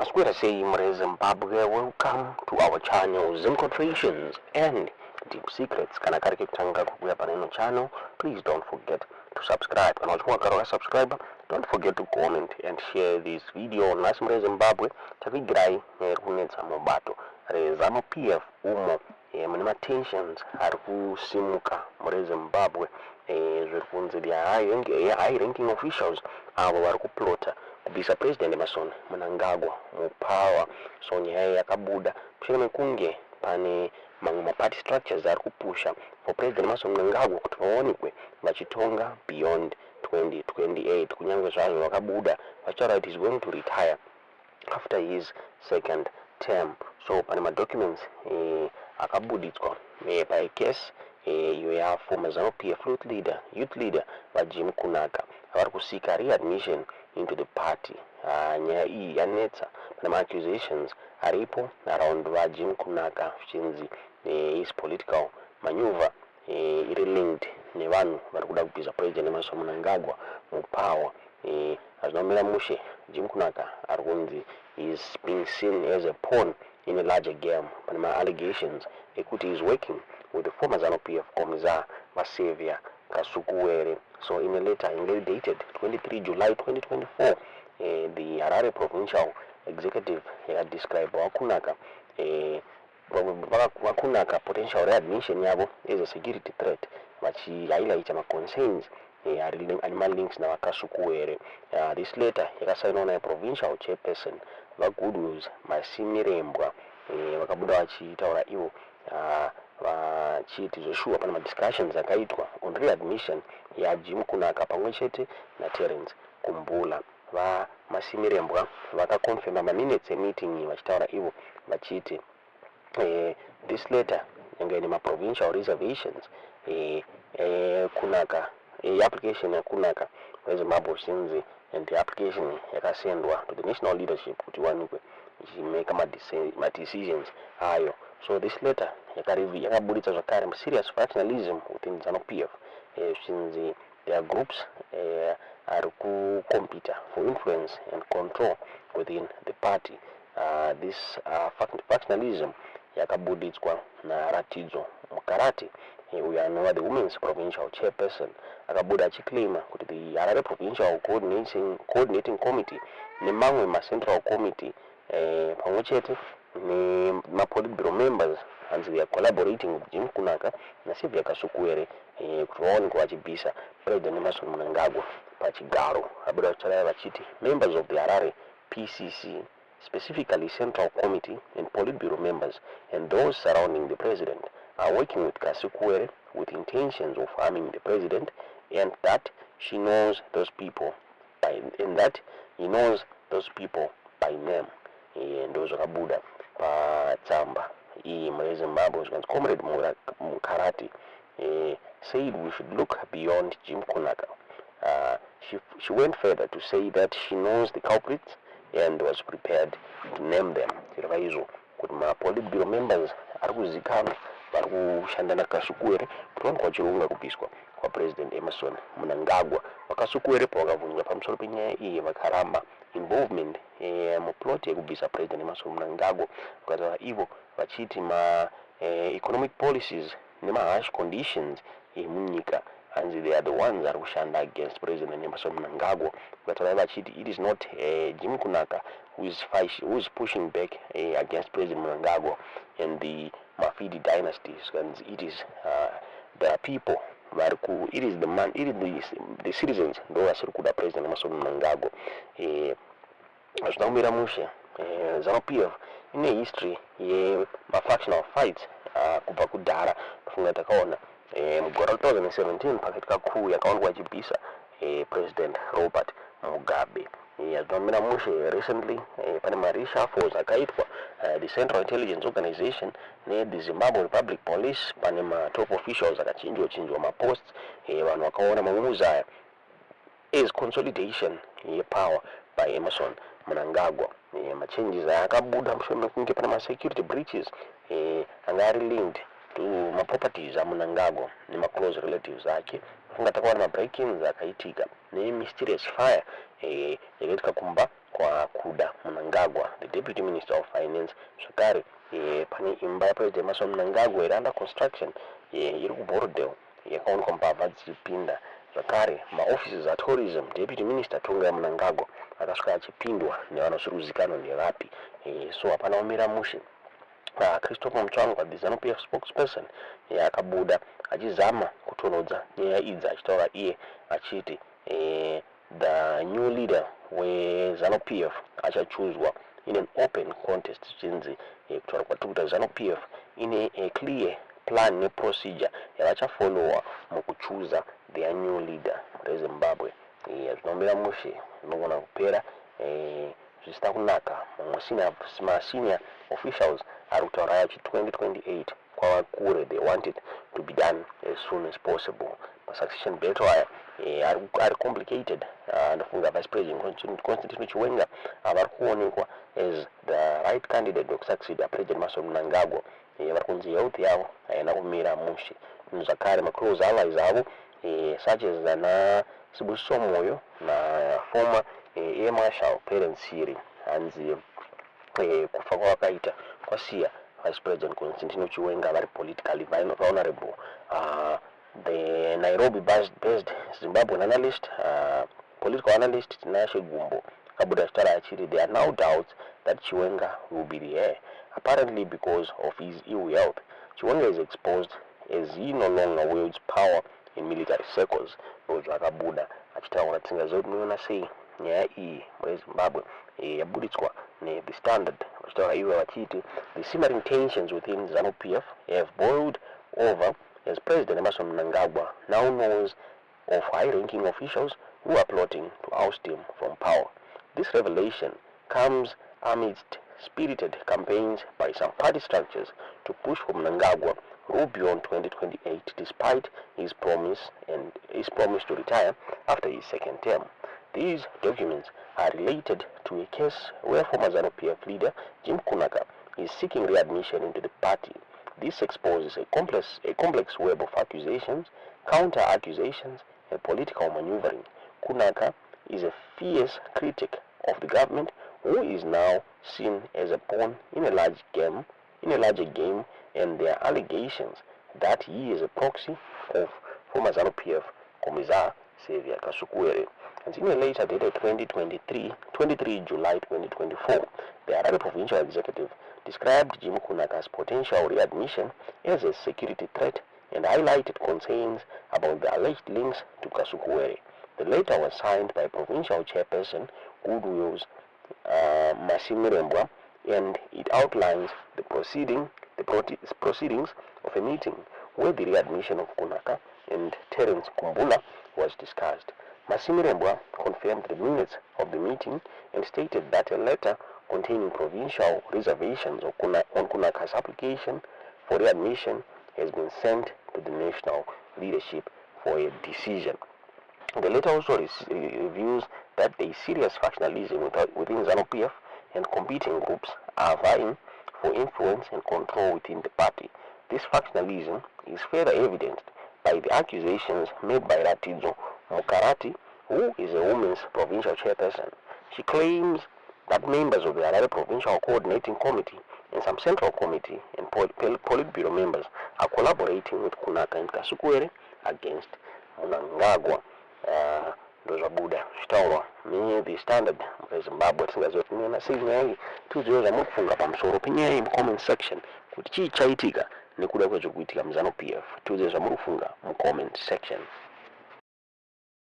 Masquera say Zimbabwe, welcome to our channel Zimcotrations and Deep Secrets. Kana kariki kutanga kukuya paneno channel, please don't forget to subscribe. And also wakaro subscribe, don't forget to comment and share this video. Nasi Zimbabwe, tavigirai kunetsa mobato. Zama PF umo mnima tensions ari kusimuka muri Zimbabwe zviri kunzi high ranking officials avo vari kuplota kubvisa President Emmerson Mnangagwa mupower. So nyaya yakabuda mushure mekunge pane mamwe maparty structures ari kupusha for President Emmerson Mnangagwa kuti vaonekwe vachitonga beyond 2028 kunyange zvazvo vakabuda vachitaura kuti he is going to retire after his second term. So pane madocuments akabuditswa paicase iyo ya former ZANU-PF youth leader vaJim Kunaka vari kusika readmission into the party. Nyaya iyi yanetsa pane accusations aripo around vaJim Kunaka zvichinzi his political maneuver iri linked nevanhu vari kuda kubvisa President Emmerson Mnangagwa mupower. Azinomira mushe Jim Kunaka ari kunzi is being seen as a pawn in a larger game. Pane allegations ekuti he is working with the former ZANU-PF Commissar Vasaviya Kasukuwere. So in a letter dated 23 July 2024, the Harare Provincial Executive described Wakunaka potential readmission yavo as a security threat, vachihighlighta ma-concerns animal links na Kasukuwere. This letter yakasignwa naProvincial Chairperson vaGoodwill Masimirembwa. Vakabuda vachitaura ivo vachiti zveshuwa pane madiscussions akaitwa on readmission yaJim Kunaka pamwe chete naTerence Kumbula. VaMasimirembwa vakaconfirma maminutes emeeting vachitaura ivo vachiti this letter yange nemaprovincial reservations Kunaka application yaKunaka weZimbabwe zvinzi and the application yakasendwa to the national leadership kuti wanikwe ichimeka ma-decisions ayo. So this letter yakabuditsa zvakare serious factionalism within ZANU-PF zvichinzi there are groups ari kucompete for influence and control within the party. This factionalism yakabuditswa naRatidzo Mukarati uyo anova the Women's Provincial Chairperson. Akabuda achiclaima kuti the Harare Provincial Coordinating Committee nemamwe ma-Central Committee pamwe chete nema-Politburo members hanzi they are collaborating with Jim Kunaka naSaviya Kasukuwere kuti vaonekwe vachibvisa President Emmerson Mnangagwa pachigaro. Abuda vachitaura vachiti members of the Harare PCC, specifically Central Committee and Politburo members and those surrounding the President are working with Kasukuwere with intentions of harming the President, and that she knows those people and that he knows those people by name. Ndo zvakabuda patsamba iyi muri Zimbabwe zvikanzi Comrade Mukarati said we should look beyond Jim Kunaka. She went further to say that she knows the culprits and was prepared to name them. Zvirova kuti ma-Politburo members ari kuzikanwa vari kushanda naKasukuwere kuti vaonekwa vachirunga kubviswa kwaPresident Emmerson Mnangagwa. VaKasukuwere pavakabvunzwa pamusoro penyaya iyi vakaramba involvement muplot yekubvisa President Emmerson Mnangagwa. Vakataura ivo vachiti ma-economic policies nema-harsh conditions munyika hanzi they are the ones ari kushanda against President Emmerson Mnangagwa. Vakataura vachiti it is not Jim Kunaka who is pushing back against President Mnangagwa and the Mafidi dynasty. It is the people, it is the citizens ndo vasiri kuda President Emmerson Mnangagwa. Zvinomira mushe ZANU-PF ine history yema-factional fights kubva kudhara. Pafunga takaona mugore 2017 pakaitika coup yakaonekwa ichibvisa President Robert Mugabe. Zvinomira mushe recently pane ma-reshuffles akaitwa the Central Intelligence Organization the Zimbabwe Republic Police. Pane ma-top officials akachinjwa ma-posts. Vanhu vakaona mamuzi aya is consolidation yepower by Emmerson Mnangagwa. Ma-changes aya akabuda mushure mekunge pane ma-security breaches anga ari linked to ma-properties aMnangagwa nema-close relatives ake. Funga takaona ma-break-ins akaitika ne-mysterious fire yakaitika kumba kwa kuda Mnangagwa, the Deputy Minister of Finance zvakare pane imba yaPresident Emmerson Mnangagwa iri under construction iri kuBorodale yakaonekwa mbavha dzichipinda. Zvakare maoffices atourism, Deputy Minister Tongai Mnangagwa akasvika achipindwa nevanosviruzikanwa nevapi. So hapana kumira mushe. Christopher Mutsvangwa, the ZANU-PF spokesperson, akabuda achizama kutonodza nyaya idzi achitaura iye achiti the new leader weZANU-PF achachuzwa in an open contest zvinzi kutaura kwatiri kuti ZANU-PF ine a clear plan neprocedure yavachafollowa mukuchuza their new leader reZimbabwe. Zvinomira mushe zvinogona kupera zvisina kunaka. Senior officials are kutaura achi 2028 kwava kure. They want it to be done as soon as possible. Succession battle are complicated. Ndofunga Vice President Constantino Chiwenga vari kuonekwa as the right candidate to succeed President Emmerson Mnangagwa. Vari kunzi health yavo haina kumira mushe. Zvakare maclose allies avo such as Nana Sibusiso Moyo na former Air Marshal Perence Siri hanzi kufa kwakaita kwasiya Vice President Constantino Chiwenga vari politically vulnerable. The Nairobi-based Zimbabwean analyst, political analyst Tinashe Gumbo akabuda achitaura achiti there are now doubts that Chiwenga will be the heir, apparently because of his ill health. Chiwenga is exposed as he no longer wields power in military circles. Ndozvo akabuda achitaura tsinga munoona sei nyaya iyi muZimbabwe yabuditswa neThe Standard vachitaura ivo vachiti the simmering tensions within ZANU-PF have boiled over as President Emmerson Mnangagwa now knows of high-ranking officials who are plotting to oust him from power. This revelation comes amidst spirited campaigns by some party structures to push for Mnangagwa rule beyond 2028 despite his promise to retire after his second term. These documents are related to a case where former ZANU-PF leader Jim Kunaka is seeking readmission into the party. This exposes a complex web of accusations, counter-accusations, and political maneuvering. Kunaka is a fierce critic of the government who is now seen as a pawn in a larger game, and there are allegations that he is a proxy of former ZANU-PF Commissar Xavier Kasukuwere. And in a letter dated 23 July 2024, the Harare Provincial Executive described Jim Kunaka's potential readmission as a security threat and highlighted concerns about the alleged links to Kasukuwere. The letter was signed by Provincial Chairperson Goodwill's Masimirembwa, and it outlines the proceedings of a meeting where the readmission of Kunaka and Terence Kumbula was discussed. Masimirembwa confirmed the minutes of the meeting and stated that a letter containing provincial reservations on Kunaka's application for readmission has been sent to the national leadership for a decision. The letter also reveals that there is serious factionalism within ZANU-PF and competing groups are vying for influence and control within the party. This factionalism is further evidenced by the accusations made by Ratidzo Mukarati, who is a women's provincial chairperson. She claims that members of the Harare Provincial Coordinating Committee and some Central Committee and Politburo members are collaborating with Kunaka and Kasukuwere against Mnangagwa. Ndozvabuda zvitaurwa neThe Standard muZimbabwe. Tingazoti nena sei nyaya iyi tiudziwo zvamukufunga pamusoro penyaya iyi mucomment section kuti chii chaitika nekuda kwezviri kuitika muZANU-PF. Tiudziwo zvamuri kufunga mucomment section.